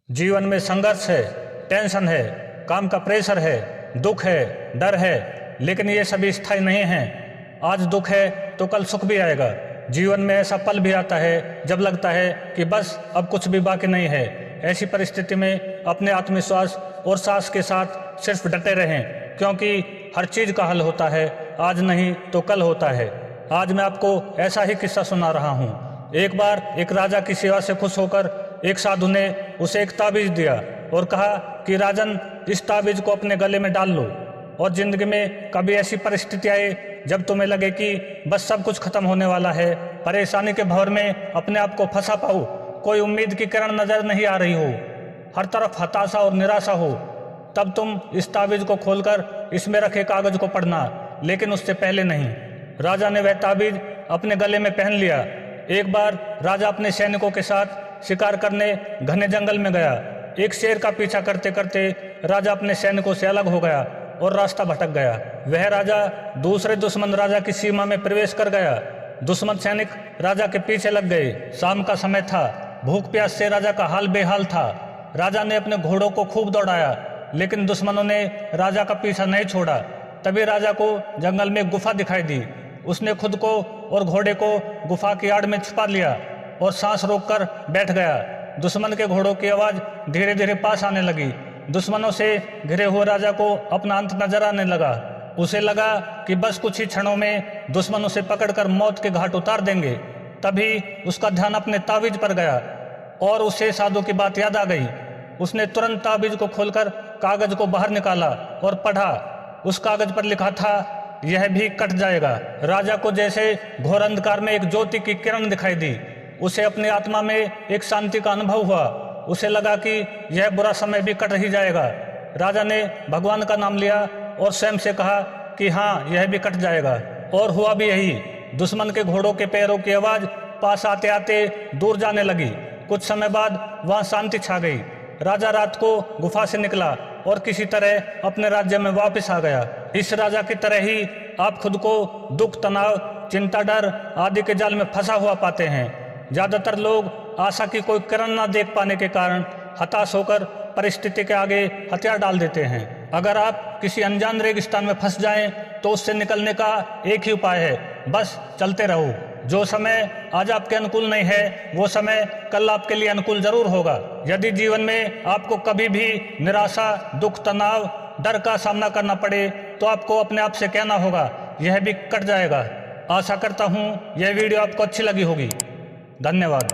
जीवन में संघर्ष है, टेंशन है, काम का प्रेशर है, दुख है, डर है, लेकिन ये सभी स्थायी नहीं हैं। आज दुख है तो कल सुख भी आएगा। जीवन में ऐसा पल भी आता है जब लगता है कि बस अब कुछ भी बाकी नहीं है। ऐसी परिस्थिति में अपने आत्मविश्वास और साहस के साथ सिर्फ डटे रहें, क्योंकि हर चीज़ का हल होता है, आज नहीं तो कल होता है। आज मैं आपको ऐसा ही किस्सा सुना रहा हूँ। एक बार एक राजा की सेवा से खुश होकर एक साधु ने उसे एक ताबीज दिया और कहा कि राजन, इस ताबीज को अपने गले में डाल लो और जिंदगी में कभी ऐसी परिस्थिति आए जब तुम्हें लगे कि बस सब कुछ खत्म होने वाला है, परेशानी के भंवर में अपने आप को फंसा पाओ, कोई उम्मीद की किरण नजर नहीं आ रही हो, हर तरफ हताशा और निराशा हो, तब तुम इस ताबीज को खोलकर इसमें रखे कागज को पढ़ना, लेकिन उससे पहले नहीं। राजा ने वह ताबीज अपने गले में पहन लिया। एक बार राजा अपने सैनिकों के साथ शिकार करने घने जंगल में गया। एक शेर का पीछा करते करते राजा अपने सैनिकों से अलग हो गया और रास्ता भटक गया। वह राजा दूसरे दुश्मन राजा की सीमा में प्रवेश कर गया। दुश्मन सैनिक राजा के पीछे लग गए। शाम का समय था, भूख प्यास से राजा का हाल बेहाल था। राजा ने अपने घोड़ों को खूब दौड़ाया, लेकिन दुश्मनों ने राजा का पीछा नहीं छोड़ा। तभी राजा को जंगल में एक गुफा दिखाई दी। उसने खुद को और घोड़े को गुफा की आड़ में छुपा लिया और सांस रोककर बैठ गया। दुश्मन के घोड़ों की आवाज़ धीरे धीरे पास आने लगी। दुश्मनों से घिरे हुए राजा को अपना अंत नजर आने लगा। उसे लगा कि बस कुछ ही क्षणों में दुश्मन उसे पकड़कर मौत के घाट उतार देंगे। तभी उसका ध्यान अपने ताबीज पर गया और उसे साधु की बात याद आ गई। उसने तुरंत ताबीज को खोलकर कागज को बाहर निकाला और पढ़ा। उस कागज पर लिखा था, यह भी कट जाएगा। राजा को जैसे घोर अंधकार में एक ज्योति की किरण दिखाई दी। उसे अपनी आत्मा में एक शांति का अनुभव हुआ। उसे लगा कि यह बुरा समय भी कट ही जाएगा। राजा ने भगवान का नाम लिया और स्वयं से कहा कि हाँ, यह भी कट जाएगा। और हुआ भी यही। दुश्मन के घोड़ों के पैरों की आवाज़ पास आते आते दूर जाने लगी। कुछ समय बाद वहाँ शांति छा गई। राजा रात को गुफा से निकला और किसी तरह अपने राज्य में वापस आ गया। इस राजा की तरह ही आप खुद को दुख, तनाव, चिंता, डर आदि के जाल में फंसा हुआ पाते हैं। ज़्यादातर लोग आशा की कोई किरण न देख पाने के कारण हताश होकर परिस्थिति के आगे हथियार डाल देते हैं। अगर आप किसी अनजान रेगिस्तान में फंस जाएं तो उससे निकलने का एक ही उपाय है, बस चलते रहो। जो समय आज आपके अनुकूल नहीं है, वो समय कल आपके लिए अनुकूल जरूर होगा। यदि जीवन में आपको कभी भी निराशा, दुख, तनाव, डर का सामना करना पड़े तो आपको अपने आप से कहना होगा, यह भी कट जाएगा। आशा करता हूँ यह वीडियो आपको अच्छी लगी होगी। धन्यवाद।